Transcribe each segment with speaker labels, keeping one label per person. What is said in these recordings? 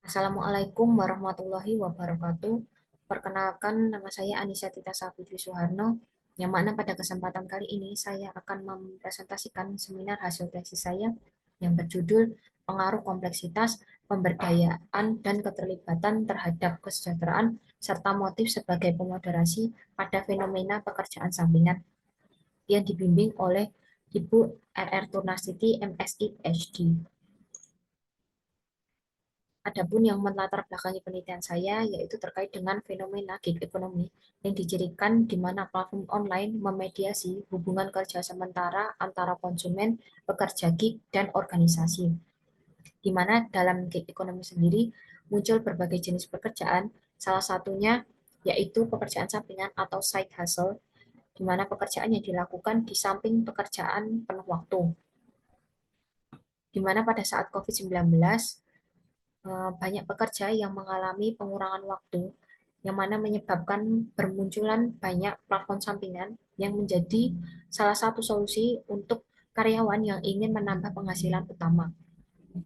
Speaker 1: Assalamualaikum warahmatullahi wabarakatuh. Perkenalkan, nama saya Anissa Tita Saputri Suharno, yang mana pada kesempatan kali ini saya akan mempresentasikan seminar hasil tesis saya yang berjudul Pengaruh Kompleksitas, Pemberdayaan, dan Keterlibatan Terhadap Kesejahteraan, serta Motif sebagai Pemoderasi pada Fenomena Pekerjaan Sampingan, yang dibimbing oleh Ibu RR Turnastiti, MSI, HD. Adapun yang melatar belakangi penelitian saya yaitu terkait dengan fenomena gig economy yang dicirikan di mana platform online memediasi hubungan kerja sementara antara konsumen, pekerja gig, dan organisasi. Di mana dalam gig economy sendiri muncul berbagai jenis pekerjaan, salah satunya yaitu pekerjaan sampingan atau side hustle, di mana pekerjaan yang dilakukan di samping pekerjaan penuh waktu. Di mana pada saat COVID-19 banyak pekerja yang mengalami pengurangan waktu, yang mana menyebabkan bermunculan banyak platform sampingan yang menjadi salah satu solusi untuk karyawan yang ingin menambah penghasilan utama.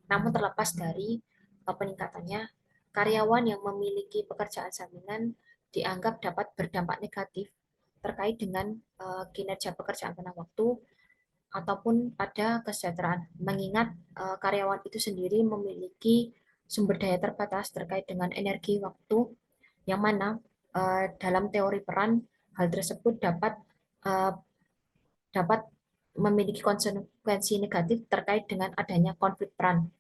Speaker 1: Namun terlepas dari peningkatannya, karyawan yang memiliki pekerjaan sampingan dianggap dapat berdampak negatif terkait dengan kinerja pekerjaan penuh waktu ataupun pada kesejahteraan, mengingat karyawan itu sendiri memiliki sumber daya terbatas terkait dengan energi waktu, yang mana dalam teori peran hal tersebut dapat uh, dapat memiliki konsekuensi negatif terkait dengan adanya konflik peran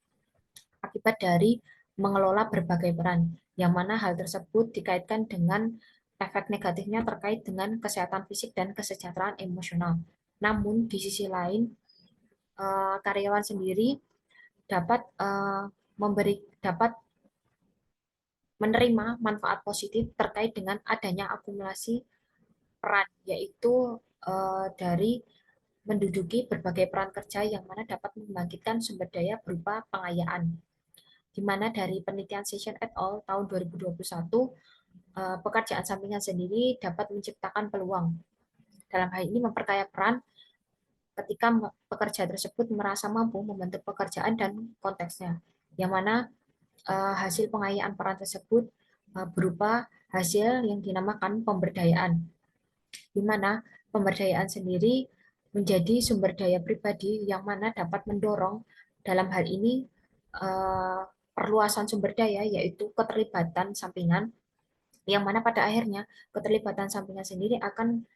Speaker 1: akibat dari mengelola berbagai peran, yang mana hal tersebut dikaitkan dengan efek negatifnya terkait dengan kesehatan fisik dan kesejahteraan emosional. Namun di sisi lain, karyawan sendiri dapat dapat menerima manfaat positif terkait dengan adanya akumulasi peran, yaitu dari menduduki berbagai peran kerja yang mana dapat membangkitkan sumber daya berupa pengayaan. Di mana dari penelitian Session et al. Tahun 2021, pekerjaan sampingan sendiri dapat menciptakan peluang. Dalam hal ini memperkaya peran ketika pekerja tersebut merasa mampu membentuk pekerjaan dan konteksnya, yang mana hasil pengayaan peran tersebut berupa hasil yang dinamakan pemberdayaan, di mana pemberdayaan sendiri menjadi sumber daya pribadi yang mana dapat mendorong dalam hal ini perluasan sumber daya, yaitu keterlibatan sampingan, yang mana pada akhirnya keterlibatan sampingan sendiri akan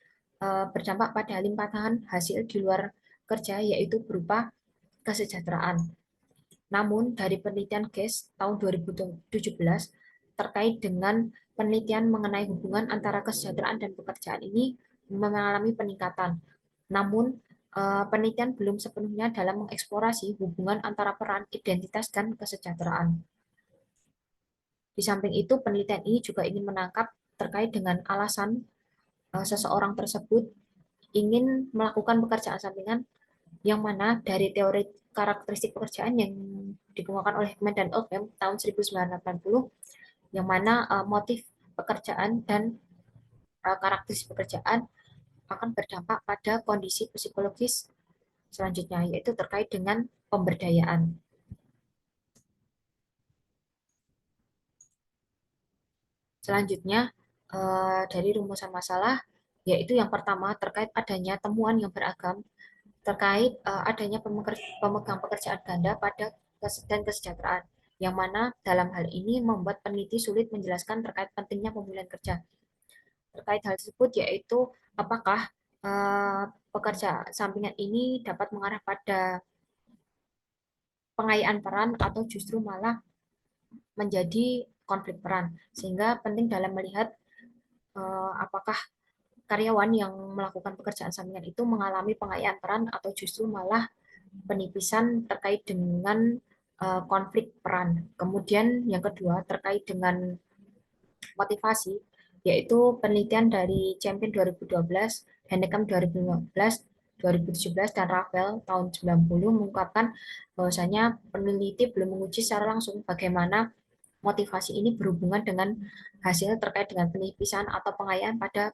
Speaker 1: berdampak pada limpahan hasil di luar kerja, yaitu berupa kesejahteraan. Namun, dari penelitian GES tahun 2017 terkait dengan penelitian mengenai hubungan antara kesejahteraan dan pekerjaan ini mengalami peningkatan. Namun, penelitian belum sepenuhnya dalam mengeksplorasi hubungan antara peran, identitas, dan kesejahteraan. Di samping itu, penelitian ini juga ingin menangkap terkait dengan alasan seseorang tersebut ingin melakukan pekerjaan sampingan, yang mana dari teori karakteristik pekerjaan yang dikemukakan oleh Ekman dan Oldham tahun 1980, yang mana motif pekerjaan dan karakteristik pekerjaan akan berdampak pada kondisi psikologis selanjutnya, yaitu terkait dengan pemberdayaan. Selanjutnya, dari rumusan masalah, yaitu yang pertama terkait adanya temuan yang beragam terkait adanya pemegang pekerjaan ganda pada dan kesejahteraan, yang mana dalam hal ini membuat peneliti sulit menjelaskan terkait pentingnya pemulihan kerja. Terkait hal tersebut yaitu apakah pekerja sampingan ini dapat mengarah pada pengayaan peran atau justru malah menjadi konflik peran, sehingga penting dalam melihat apakah karyawan yang melakukan pekerjaan sampingan itu mengalami pengayaan peran atau justru malah penipisan terkait dengan konflik peran. Kemudian yang kedua terkait dengan motivasi, yaitu penelitian dari Champion 2012, Handicap 2015, 2017, dan Rafael tahun 90 mengungkapkan bahwasanya peneliti belum menguji secara langsung bagaimana motivasi ini berhubungan dengan hasil terkait dengan penipisan atau pengayaan pada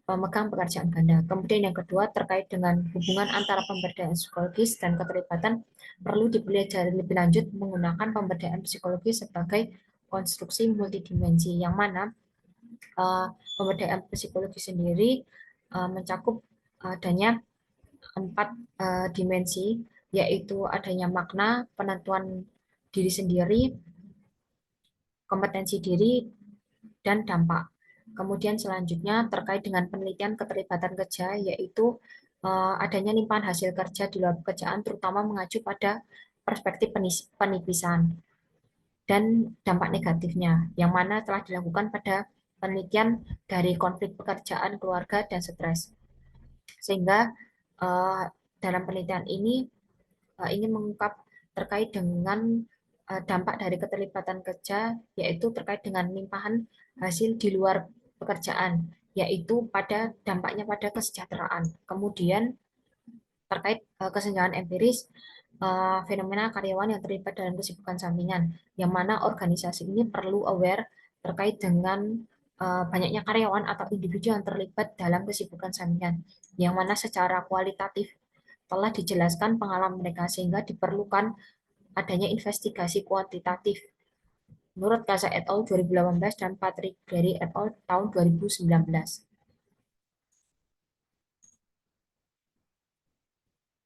Speaker 1: pemegang pekerjaan ganda. Kemudian yang kedua terkait dengan hubungan antara pemberdayaan psikologis dan keterlibatan perlu dipelajari lebih lanjut menggunakan pemberdayaan psikologis sebagai konstruksi multidimensi yang mana uh, pemberdayaan psikologi sendiri mencakup adanya 4 dimensi, yaitu adanya makna, penentuan diri sendiri, kompetensi diri, dan dampak. Kemudian selanjutnya terkait dengan penelitian keterlibatan kerja, yaitu adanya limpahan hasil kerja di luar pekerjaan, terutama mengacu pada perspektif penipisan dan dampak negatifnya, yang mana telah dilakukan pada penelitian dari konflik pekerjaan, keluarga, dan stres. Sehingga dalam penelitian ini ingin mengungkap terkait dengan dampak dari keterlibatan kerja, yaitu terkait dengan limpahan hasil di luar pekerjaan, yaitu pada dampaknya pada kesejahteraan. Kemudian terkait kesenjangan empiris, fenomena karyawan yang terlibat dalam kesibukan sampingan, yang mana organisasi ini perlu aware terkait dengan banyaknya karyawan atau individu yang terlibat dalam kesibukan sampingan, yang mana secara kualitatif telah dijelaskan pengalaman mereka sehingga diperlukan adanya investigasi kuantitatif menurut Casa et al. 2018 dan Patrick Berry et al. Tahun 2019.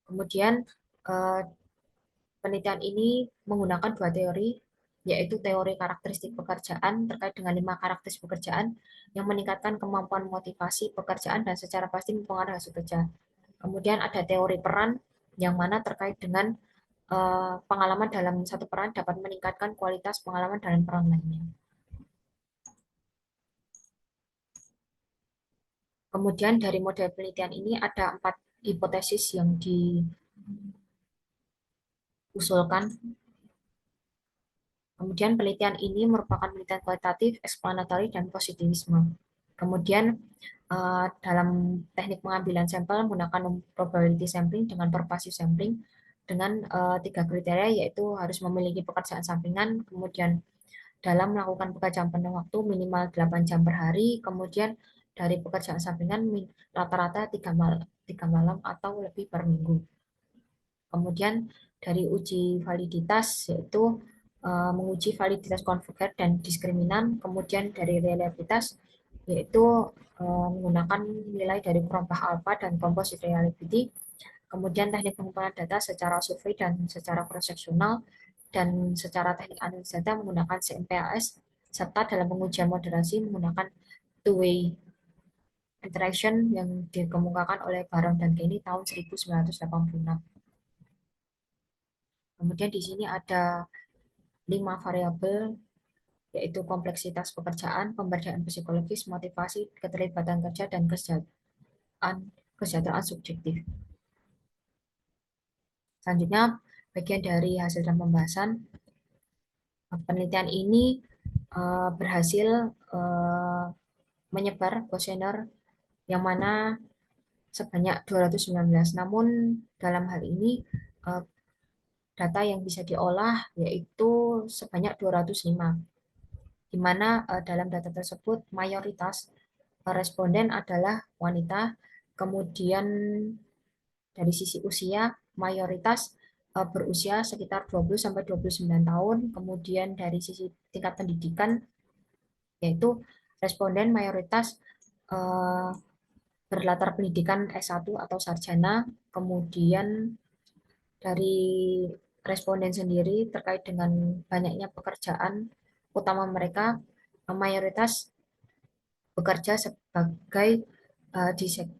Speaker 1: Kemudian eh, penelitian ini menggunakan dua teori, yaitu teori karakteristik pekerjaan terkait dengan 5 karakteristik pekerjaan yang meningkatkan kemampuan motivasi pekerjaan dan secara pasti mempengaruhi hasil kerja. Kemudian ada teori peran yang mana terkait dengan pengalaman dalam satu peran dapat meningkatkan kualitas pengalaman dalam peran lainnya. Kemudian dari model penelitian ini ada 4 hipotesis yang diusulkan. Kemudian penelitian ini merupakan penelitian kualitatif, explanatory, dan positivisme. Kemudian dalam teknik pengambilan sampel menggunakan probability sampling dengan pervasive sampling dengan 3 kriteria, yaitu harus memiliki pekerjaan sampingan, kemudian dalam melakukan pekerjaan penuh waktu minimal 8 jam per hari, kemudian dari pekerjaan sampingan rata-rata 3 malam atau lebih per minggu. Kemudian dari uji validitas yaitu menguji validitas konvergen dan diskriminan, kemudian dari reliabilitas yaitu menggunakan nilai dari kelompok alpha dan composite reliability, kemudian teknik pengumpulan data secara survei dan secara cross-seksional, dan secara teknik analisis data menggunakan CMPAS, serta dalam pengujian moderasi menggunakan two-way interaction yang dikemukakan oleh Baron dan Kenny tahun 1986. Kemudian di sini ada 5 variabel, yaitu kompleksitas pekerjaan, pemberdayaan psikologis, motivasi, keterlibatan kerja, dan kesejahteraan subjektif. Selanjutnya, bagian dari hasil dan pembahasan, penelitian ini berhasil menyebar kuesioner yang mana sebanyak 219. Namun dalam hal ini data yang bisa diolah yaitu sebanyak 205, di mana dalam data tersebut mayoritas responden adalah wanita, kemudian dari sisi usia mayoritas berusia sekitar 20 sampai 29 tahun, kemudian dari sisi tingkat pendidikan yaitu responden mayoritas eh, berlatar pendidikan S1 atau sarjana, kemudian dari responden sendiri terkait dengan banyaknya pekerjaan utama mereka mayoritas bekerja sebagai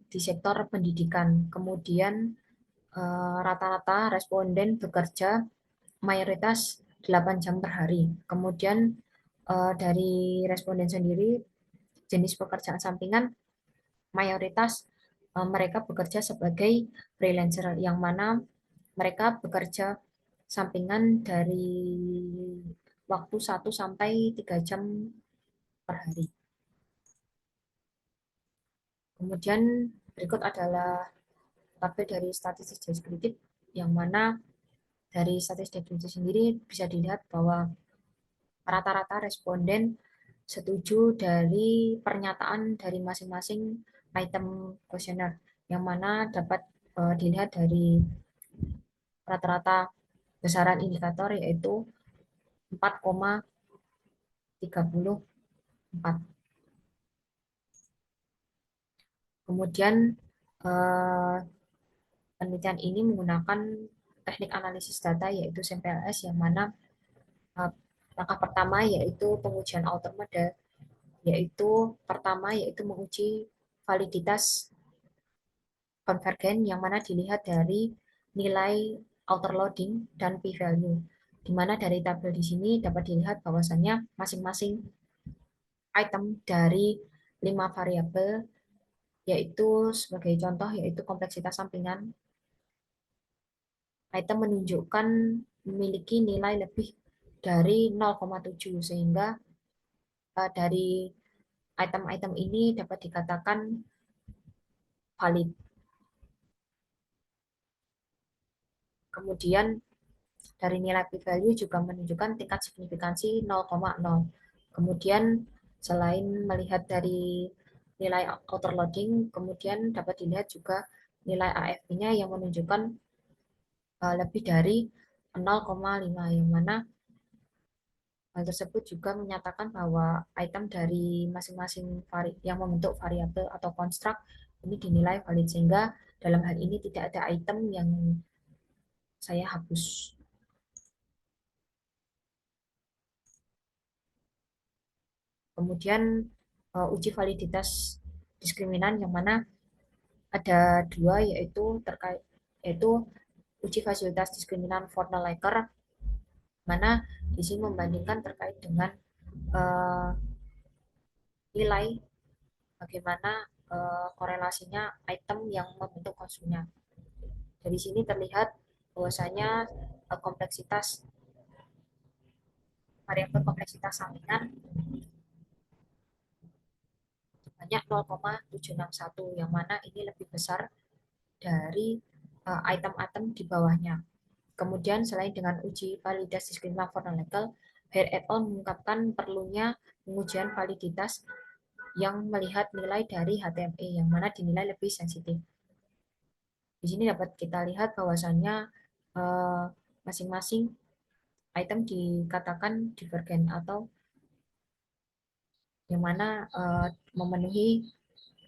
Speaker 1: di sektor pendidikan. Kemudian rata-rata responden bekerja mayoritas 8 jam per hari. Kemudian dari responden sendiri jenis pekerjaan sampingan mayoritas mereka bekerja sebagai freelancer, yang mana mereka bekerja sampingan dari waktu 1 sampai 3 jam per hari. Kemudian berikut adalah tabel dari statistik deskriptif, yang mana dari statistik deskriptif sendiri bisa dilihat bahwa rata-rata responden setuju dari pernyataan dari masing-masing item kuesioner, yang mana dapat dilihat dari rata-rata besaran indikator yaitu 4,34. Kemudian eh, penelitian ini menggunakan teknik analisis data yaitu SMPLS, yang mana eh, langkah pertama yaitu pengujian outer model, yaitu pertama yaitu menguji validitas konvergen, yang mana dilihat dari nilai outer loading dan p-value, di mana dari tabel di sini dapat dilihat bahwasannya masing-masing item dari 5 variabel, yaitu sebagai contoh yaitu kompleksitas sampingan, item menunjukkan memiliki nilai lebih dari 0,7, sehingga dari item-item ini dapat dikatakan valid. Kemudian dari nilai p-value juga menunjukkan tingkat signifikansi 0,0. Kemudian selain melihat dari nilai outer loading, kemudian dapat dilihat juga nilai AFP-nya yang menunjukkan lebih dari 0,5, yang mana hal tersebut juga menyatakan bahwa item dari masing-masing yang membentuk variabel atau konstruk ini dinilai valid, sehingga dalam hal ini tidak ada item yang saya hapus. Kemudian uji validitas diskriminan, yang mana ada dua, yaitu terkait yaitu uji fasilitas diskriminan Fornalaker, mana di sini membandingkan terkait dengan uh, nilai bagaimana korelasinya item yang membentuk konstruksinya. Dari sini terlihat bahwasanya kompleksitas variabel kompleksitas sampingan banyak 0,761, yang mana ini lebih besar dari item-item di bawahnya. Kemudian selain dengan uji validitas diskriminan fundamental, Hare et al. Mengungkapkan perlunya pengujian validitas yang melihat nilai dari HTME, yang mana dinilai lebih sensitif. Di sini dapat kita lihat bahwasannya masing-masing item dikatakan divergen, atau yang mana memenuhi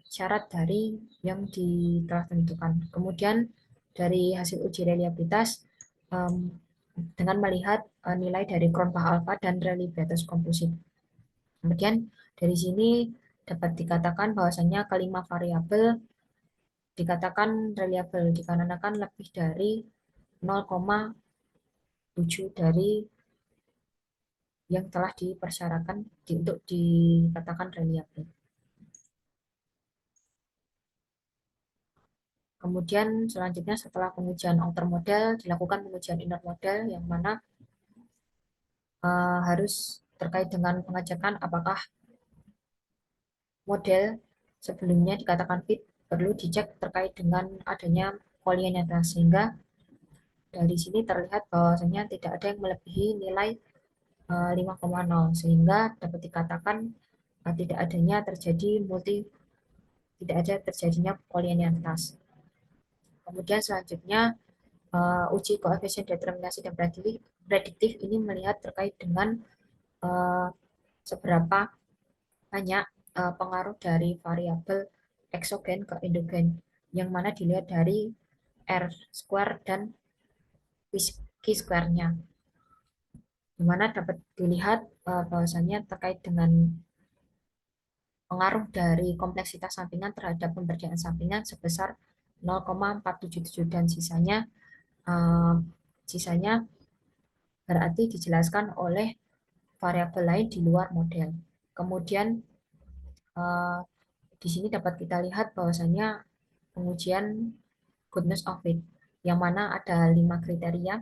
Speaker 1: syarat dari yang telah ditentukan. Kemudian dari hasil uji reliabilitas dengan melihat nilai dari Cronbach alpha dan reliabilitas komposit. Kemudian dari sini dapat dikatakan bahwasannya kelima variabel dikatakan reliable dikarenakan lebih dari 0,7 dari yang telah dipersyaratkan untuk dikatakan reliable. Kemudian selanjutnya setelah pengujian outer model, dilakukan pengujian inner model, yang mana harus terkait dengan pengecekan apakah model sebelumnya dikatakan fit, perlu dicek terkait dengan adanya kolinialitas, sehingga dari sini terlihat bahwasanya tidak ada yang melebihi nilai 5,0, sehingga dapat dikatakan tidak adanya terjadi tidak ada terjadinya kolinialitas. Kemudian selanjutnya uji koefisien determinasi dan prediktif ini melihat terkait dengan uh, seberapa banyak pengaruh dari variabel eksogen ke endogen, yang mana dilihat dari R square dan Q square-nya, di mana dapat dilihat bahwasannya terkait dengan pengaruh dari kompleksitas sampingan terhadap pemberdayaan sampingan sebesar 0,477, dan uh, sisanya berarti dijelaskan oleh variabel lain di luar model. Kemudian uh, di sini dapat kita lihat bahwasannya pengujian goodness of fit, yang mana ada 5 kriteria,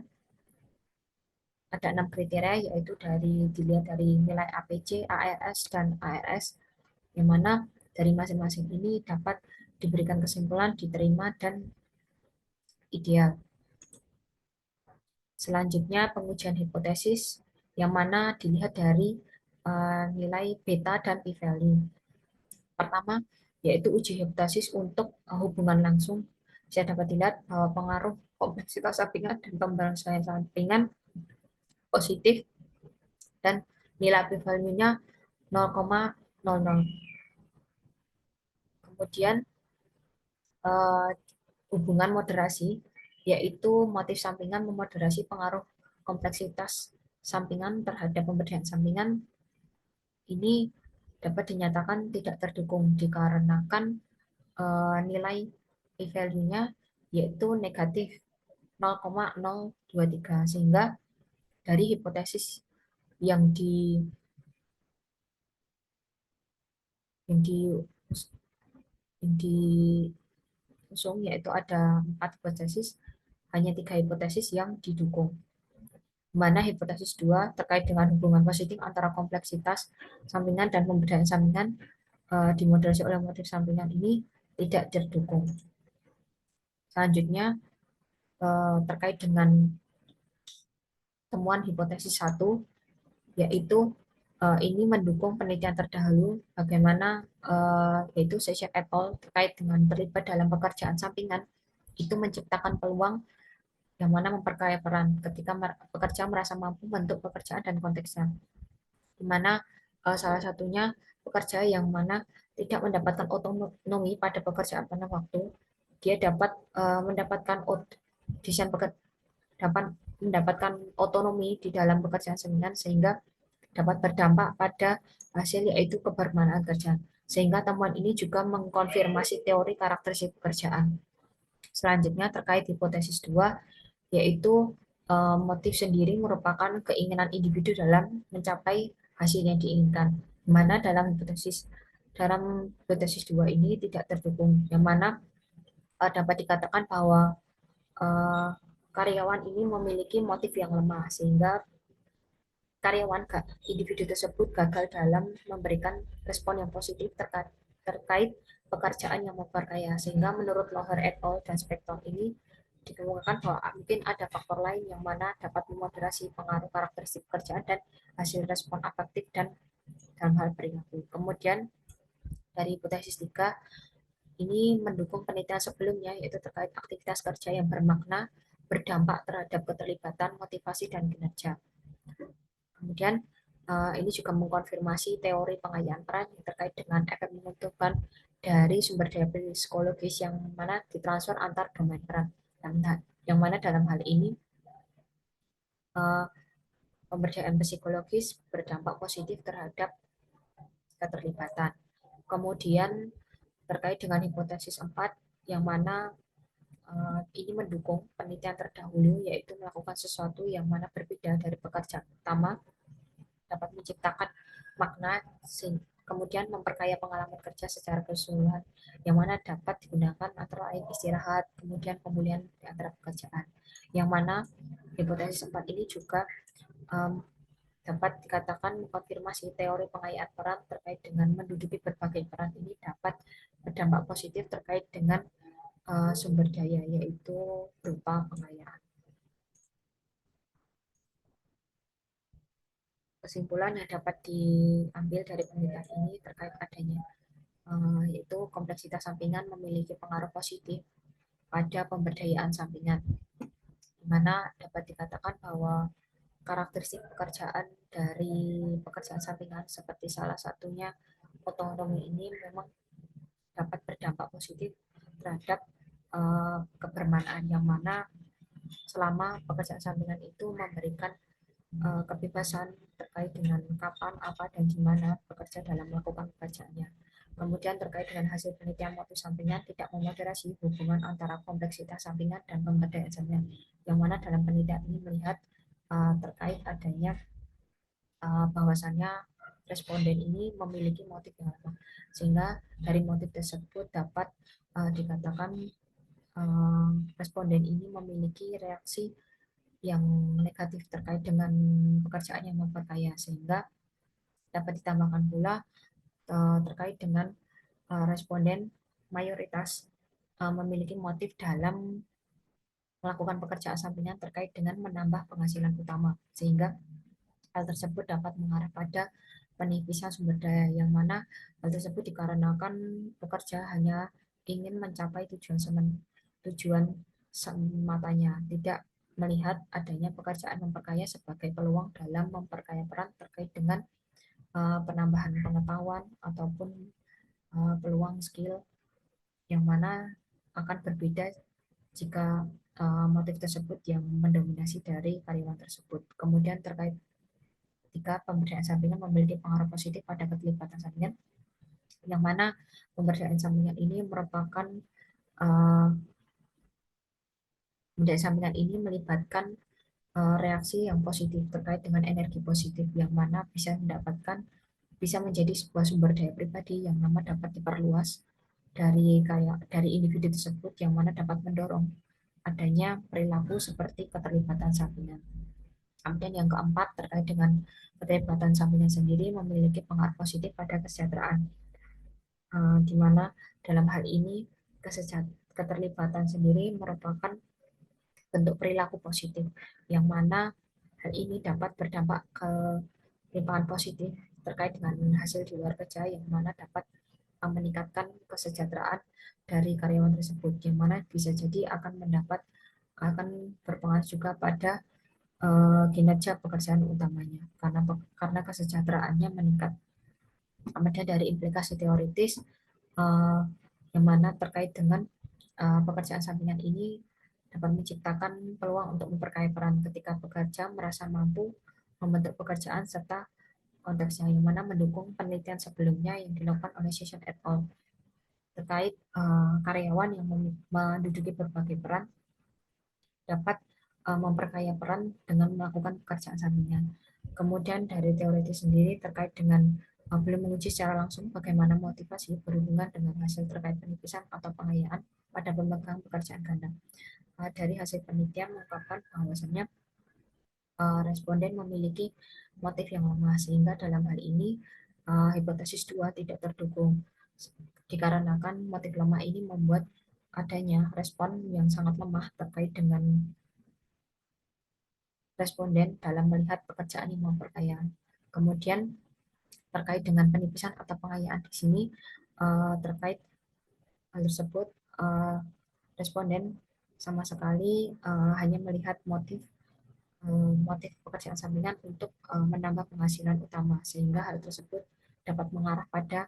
Speaker 1: ada 6 kriteria, yaitu dilihat dari nilai APC, ARS, dan ARS, yang mana dari masing-masing ini dapat diberikan kesimpulan diterima dan ideal. Selanjutnya pengujian hipotesis, yang mana dilihat dari nilai beta dan p-value. Pertama, yaitu uji hipotesis untuk hubungan langsung. Saya dapat dilihat bahwa pengaruh kompleksitas sampingan dan pembahasan sampingan positif dan nilai p-value-nya 0,00. Kemudian eh, hubungan moderasi, yaitu motif sampingan memoderasi pengaruh kompleksitas sampingan terhadap pemberdayaan sampingan. Ini dapat dinyatakan tidak terdukung dikarenakan nilai p-value-nya yaitu negatif 0,023, sehingga dari hipotesis yang di yang di yang diusung, yaitu ada 4 hipotesis, hanya 3 hipotesis yang didukung, mana hipotesis 2 terkait dengan hubungan positif antara kompleksitas sampingan dan pemberdayaan sampingan dimoderasi oleh motif sampingan ini tidak terdukung. Selanjutnya terkait dengan temuan hipotesis 1, yaitu ini mendukung penelitian terdahulu bagaimana yaitu Seychelles et al. Terkait dengan terlibat dalam pekerjaan sampingan itu menciptakan peluang yang mana memperkaya peran ketika pekerja merasa mampu bentuk pekerjaan dan konteksnya, di mana salah satunya pekerja yang mana tidak mendapatkan otonomi pada pekerjaan pada waktu, dia dapat mendapatkan desain dapat mendapatkan otonomi di dalam pekerjaan sampingan sehingga dapat berdampak pada hasil yaitu kebermanfaatan kerja. Sehingga temuan ini juga mengkonfirmasi teori karakteristik pekerjaan. Selanjutnya terkait hipotesis 2, yaitu motif sendiri merupakan keinginan individu dalam mencapai hasil yang diinginkan. Di mana dalam hipotesis 2 ini tidak terdukung, yang mana dapat dikatakan bahwa uh, karyawan ini memiliki motif yang lemah sehingga karyawan individu tersebut gagal dalam memberikan respon yang positif terkait pekerjaan yang memperkaya, sehingga menurut Loher et al. Dan Spector ini dikemukakan bahwa mungkin ada faktor lain yang mana dapat memoderasi pengaruh karakteristik pekerjaan dan hasil respon afektif dan dalam hal perilaku. Kemudian dari hipotesis 3 ini mendukung penelitian sebelumnya, yaitu terkait aktivitas kerja yang bermakna berdampak terhadap keterlibatan motivasi dan kinerja. Kemudian ini juga mengkonfirmasi teori pengayaan peran yang terkait dengan efek menguntungkan dari sumber daya psikologis yang mana ditransfer antar domain peran. Yang mana dalam hal ini uh, pemberdayaan psikologis berdampak positif terhadap keterlibatan. Kemudian terkait dengan hipotesis 4, yang mana ini mendukung penelitian terdahulu, yaitu melakukan sesuatu yang mana berbeda dari pekerjaan utama dapat menciptakan makna, kemudian memperkaya pengalaman kerja secara keseluruhan, yang mana dapat digunakan antara lain istirahat, kemudian pemulihan di antara pekerjaan. Yang mana hipotesis 4 ini juga um, dapat dikatakan mengkonfirmasi teori pengayaan peran terkait dengan menduduki berbagai peran ini dapat berdampak positif terkait dengan sumber daya, yaitu berupa pengayaan. Kesimpulan yang dapat diambil dari penelitian ini terkait adanya yaitu kompleksitas sampingan memiliki pengaruh positif pada pemberdayaan sampingan, di mana dapat dikatakan bahwa karakteristik pekerjaan dari pekerjaan sampingan seperti salah satunya otonomi ini memang dapat berdampak positif terhadap kebermanaan, yang mana selama pekerjaan sampingan itu memberikan kebebasan terkait dengan kapan, apa, dan di mana bekerja dalam melakukan pekerjaannya. Kemudian terkait dengan hasil penelitian motif sampingan tidak memoderasi hubungan antara kompleksitas sampingan dan pemberdayaan sampingan, yang mana dalam penelitian ini melihat terkait adanya bahwasannya responden ini memiliki motif yang sama, sehingga dari motif tersebut dapat dikatakan responden ini memiliki reaksi yang negatif terkait dengan pekerjaan yang memperkaya, sehingga dapat ditambahkan pula terkait dengan responden mayoritas memiliki motif dalam melakukan pekerjaan sampingan terkait dengan menambah penghasilan utama, sehingga hal tersebut dapat mengarah pada penipisan sumber daya, yang mana hal tersebut dikarenakan pekerja hanya ingin mencapai tujuan sematanya, tidak melihat adanya pekerjaan memperkaya sebagai peluang dalam memperkaya peran terkait dengan penambahan pengetahuan ataupun peluang skill, yang mana akan berbeda jika motif tersebut yang mendominasi dari karyawan tersebut. Kemudian terkait ketika pemberdayaan sampingan memiliki pengaruh positif pada keterlibatan sampingan, yang mana pemberdayaan sampingan ini merupakan uh, pemberdayaan sampingan ini melibatkan reaksi yang positif terkait dengan energi positif, yang mana bisa menjadi sebuah sumber daya pribadi yang nama dapat diperluas dari individu tersebut, yang mana dapat mendorong adanya perilaku seperti keterlibatan sampingan. Kemudian yang keempat terkait dengan keterlibatan sampingan sendiri memiliki pengaruh positif pada kesejahteraan, di mana dalam hal ini keterlibatan sendiri merupakan bentuk perilaku positif, yang mana hal ini dapat berdampak ke limpahan positif terkait dengan hasil di luar kerja, yang mana dapat meningkatkan kesejahteraan dari karyawan tersebut, yang mana bisa jadi akan berpengaruh juga pada kinerja pekerjaan utamanya, karena kesejahteraannya meningkat. Kemudian dari implikasi teoritis uh, yang mana terkait dengan pekerjaan sampingan ini dapat menciptakan peluang untuk memperkaya peran ketika pekerja merasa mampu membentuk pekerjaan, serta konteksnya yang mana mendukung penelitian sebelumnya yang dilakukan oleh Session et al. Terkait karyawan yang menduduki berbagai peran dapat memperkaya peran dengan melakukan pekerjaan sampingan. Kemudian dari teoritis sendiri terkait dengan belum menguji secara langsung bagaimana motivasi berhubungan dengan hasil terkait penipisan atau pengayaan pada pemegang pekerjaan ganda. Dari hasil penelitian mengungkapkan bahwasannya responden memiliki motif yang lemah, sehingga dalam hal ini hipotesis 2 tidak terdukung, dikarenakan motif lemah ini membuat adanya respon yang sangat lemah terkait dengan responden dalam melihat pekerjaan yang memperkaya. Kemudian terkait dengan penipisan atau pengayaan di sini, terkait hal tersebut, responden sama sekali hanya melihat motif pekerjaan sampingan untuk menambah penghasilan utama, sehingga hal tersebut dapat mengarah pada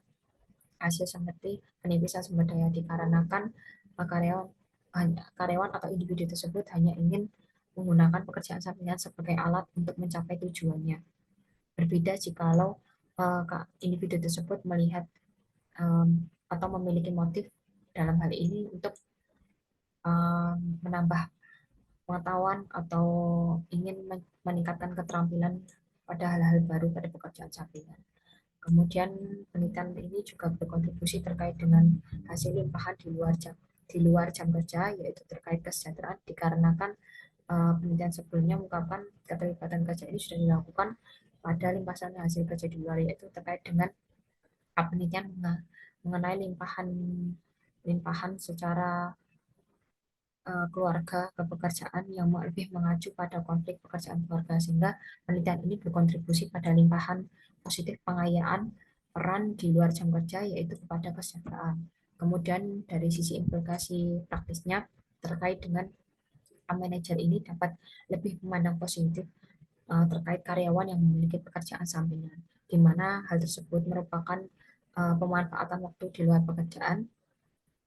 Speaker 1: hasil seperti penipisan sumber daya, dikarenakan karyawan karyawan atau individu tersebut hanya ingin menggunakan pekerjaan sampingan sebagai alat untuk mencapai tujuannya. Berbeda jikalau individu tersebut melihat atau memiliki motif dalam hal ini untuk menambah pengetahuan atau ingin meningkatkan keterampilan pada hal-hal baru pada pekerjaan sampingan. Kemudian penelitian ini juga berkontribusi terkait dengan hasil limpahan di luar jam kerja, yaitu terkait kesejahteraan, dikarenakan penelitian sebelumnya mengungkapkan keterlibatan kerja ini sudah dilakukan pada limpahan hasil kerja di luar, yaitu terkait dengan penelitian mengenai limpahan secara keluarga ke pekerjaan yang lebih mengacu pada konflik pekerjaan keluarga, sehingga penelitian ini berkontribusi pada limpahan positif pengayaan peran di luar jam kerja, yaitu kepada kesejahteraan. Kemudian dari sisi implikasi praktisnya terkait dengan manajer ini dapat lebih memandang positif terkait karyawan yang memiliki pekerjaan sampingan, di mana hal tersebut merupakan pemanfaatan waktu di luar pekerjaan,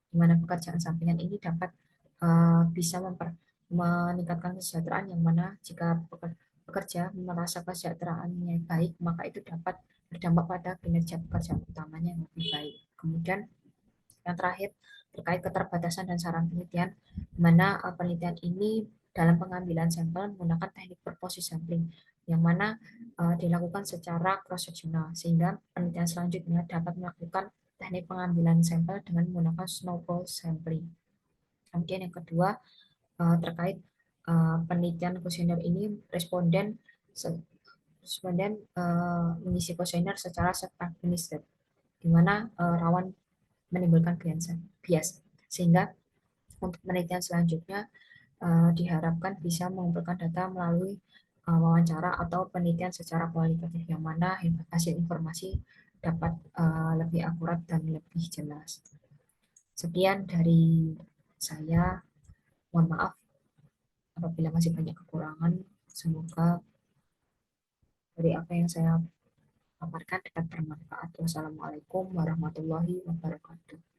Speaker 1: di mana pekerjaan sampingan ini dapat bisa meningkatkan kesejahteraan, yang mana jika pekerja merasa kesejahteraannya baik, maka itu dapat berdampak pada kinerja pekerjaan utamanya yang lebih baik. Kemudian yang terakhir terkait keterbatasan dan saran penelitian, di mana penelitian ini dalam pengambilan sampel menggunakan teknik purposive sampling, yang mana dilakukan secara cross-sectional, sehingga penelitian selanjutnya dapat melakukan teknik pengambilan sampel dengan menggunakan snowball sampling. Kemudian yang kedua terkait penelitian kuesioner ini, responden mengisi kuesioner secara self-administered, di mana rawan menimbulkan bias, sehingga untuk penelitian selanjutnya diharapkan bisa mengumpulkan data melalui wawancara atau penelitian secara kualitatif yang mana hasil informasi dapat lebih akurat dan lebih jelas. Sekian dari saya. Mohon maaf apabila masih banyak kekurangan. Semoga dari apa yang saya paparkan dapat bermanfaat. Wassalamualaikum warahmatullahi wabarakatuh.